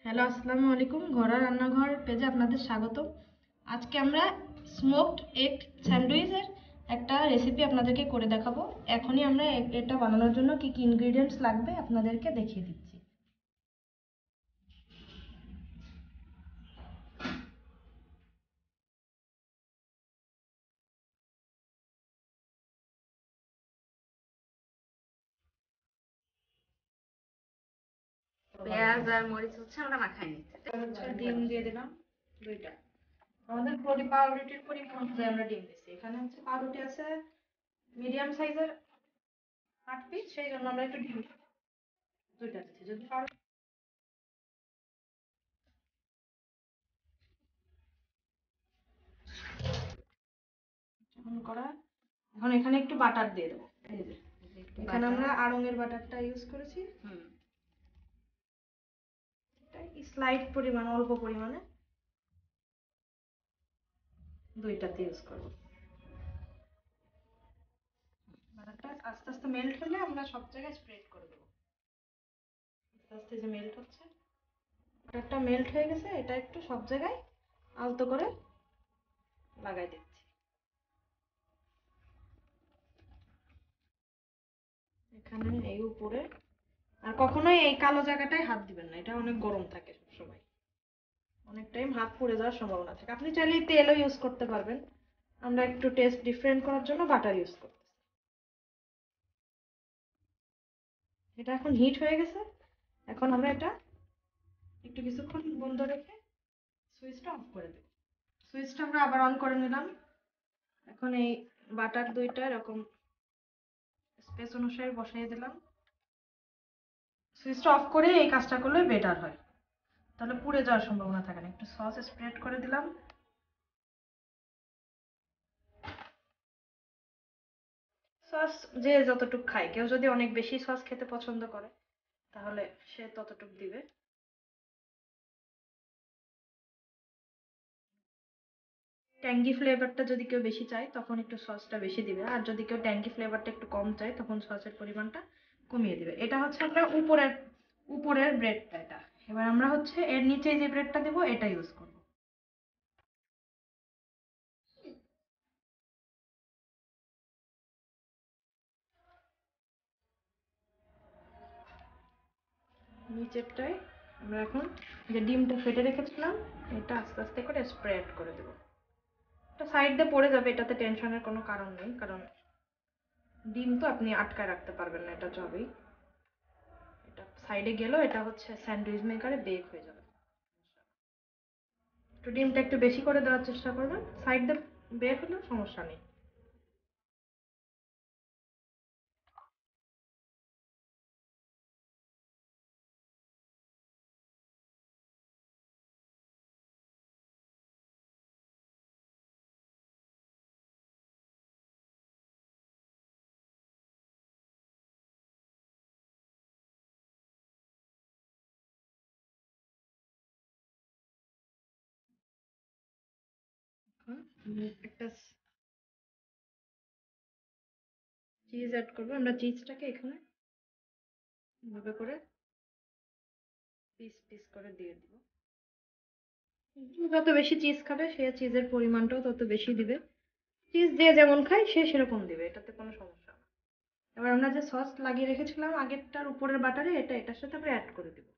Hello, আসসালামু আলাইকুম। ঘরোয়া রান্নাঘর পেজে আপনাদের স্বাগত। আজকে আমরা স্মোকড এগ স্যান্ডউইচের একটা রেসিপি আপনাদেরকে করে দেখাবো। এখনই আমরা এটা বানানোর জন্য কি কি ইনগ্রেডিয়েন্টস লাগবে আপনাদেরকে দেখিয়ে দিচ্ছি। পেঁয়াজ আর মরিচ হচ্ছে আমরা মাখাই নিচ্ছি। ডিম দিয়ে দিলাম 2টা। আমাদের পাউরুটির পরিমাণ অনুযায়ী আমরা ডিম দিচ্ছি। এখানে হচ্ছে পাউরুটি আছে মিডিয়াম সাইজের 8 পিস, সেই জন্য আমরা একটু ডিম 2টা দিচ্ছি। যদি এখন এখানে একটু বাটার দিয়ে দেবো। এই যে এখানে আমরা আড়ঙের বাটারটা ইউজ করেছি। স্লাইড পরিমাণ, অল্প পরিমাণে 2টাতে ইউজ করব। বাটারটা আস্তে আস্তে মেল্ট হলে আমরা সব জায়গায় স্প্রেড করে দেবো। আস্তে আস্তে যে মেল্ট হচ্ছে, বাটারটা মেল্ট হয়ে গেছে, এটা একটু সব জায়গায় আলতো করে লাগাই দিচ্ছি। এখানে এই উপরে, আর কখনোই এই কালো জায়গাটায় হাত দিবেন না, এটা অনেক গরম থাকে সবসময়, অনেক টাইম হাত পুড়ে যাওয়ার সম্ভাবনা থাকে। আপনি চাইলে তেলও ইউজ করতে পারবেন, আমরা একটু টেস্ট ডিফারেন্ট করার জন্য বাটার ইউজ করতেছি। এটা এখন হিট হয়ে গেছে। এখন আমরা এটা একটু কিছুক্ষণ বন্ধ রেখে সুইচটা অফ করে দেব। সুইচটা আমরা আবার অন করে নিলাম। এখন এই বাটার 2টা এরকম স্পেস অনুসারে বসিয়ে দিলাম। সুইচটা অফ করে এই কাজটা করলে বেটার হয়, তাহলে পুড়ে যাওয়ার সম্ভাবনা থাকে না। একটু সস স্প্রেড করে দিলাম। সস যে যতটুকু খায়, কেউ যদি অনেক বেশি সস খেতে পছন্দ করে তাহলে সে ততটুকু দিবে। ট্যাঙ্গি ফ্লেভারটা যদি কেউ বেশি চায় তখন একটু সসটা বেশি দিবে, আর যদি কেউ ট্যাঙ্গি ফ্লেভারটা একটু কম চায় তখন সসের পরিমাণটা কমিয়ে দিবে। এটা হচ্ছে আমরা উপরের ব্রেডটা। এটা এবার আমরা হচ্ছে এর নিচে যে ব্রেডটা দেবো এটা ইউজ করব। নিচেরটায় আমরা এখন যে ডিমটা ফেটে রেখেছিলাম এটা আস্তে আস্তে করে স্প্রেড করে দেবো। এটা সাইড দিয়ে পড়ে যাবে, এটাতে টেনশনের কোনো কারণ নেই, কারণ ডিম তো আপনি আটকায় রাখতে পারবেন না, এটা যাবেই। এটা সাইডে গেলেও এটা হচ্ছে স্যান্ডউইচ মেকারে বেক হয়ে যাবে। তো ডিমটা একটু বেশি করে দেওয়ার চেষ্টা করবেন, সাইড দিয়ে বের হলেও সমস্যা নেই। একটা চিজ অ্যাড করবো। আমরা চিজটাকে এখানে এভাবে করে পিস পিস করে দিয়ে দিব। যত বেশি চিজ খাবে সে চিজের পরিমাণটাও তত বেশি দিবে। চিজ যে যেমন খায় সে সেরকম দিবে, এটাতে কোনো সমস্যা না। এবার আমরা যে সস লাগিয়ে রেখেছিলাম আগেরটার উপরের বাটারে, এটা এটার সাথে আমরা অ্যাড করে দিব।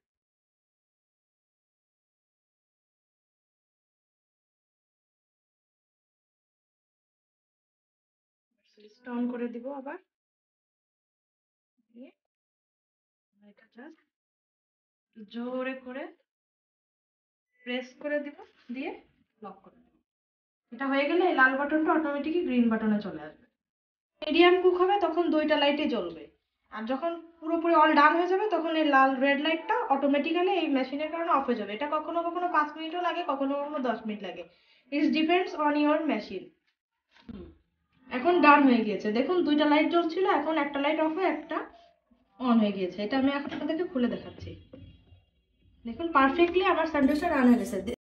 সুইচটা অন করে দিব আবার, দিয়ে এটা জাস্ট জোরে করে প্রেস করে দিব, দিয়ে লক করে দিব। এটা হয়ে গেলে এই লাল বাটনটা অটোমেটিকই গ্রিন বাটনে চলে আসবে। মিডিয়াম কুক হবে তখন 2টা লাইটই জ্বলবে, আর যখন পুরোপুরি অল ডান হয়ে যাবে তখন এই লাল রেড লাইটটা অটোমেটিক্যালি এই মেশিনের কারণে অফ হয়ে যাবে। এটা কখনো কখনো 5 মিনিটও লাগে, কখনো কখনো 10 মিনিট লাগে। It's depends on your machine. এখন ডান হয়ে গিয়েছে, দেখুন 2টা লাইট জ্বলছিল, এখন একটা লাইট অফ হয়ে একটা অন হয়ে গিয়েছে। এটা আমি এখন আপনাদেরকে খুলে দেখাচ্ছি। দেখুন পারফেক্টলি আমার স্যান্ডউইচটা রান হয়ে গেছে।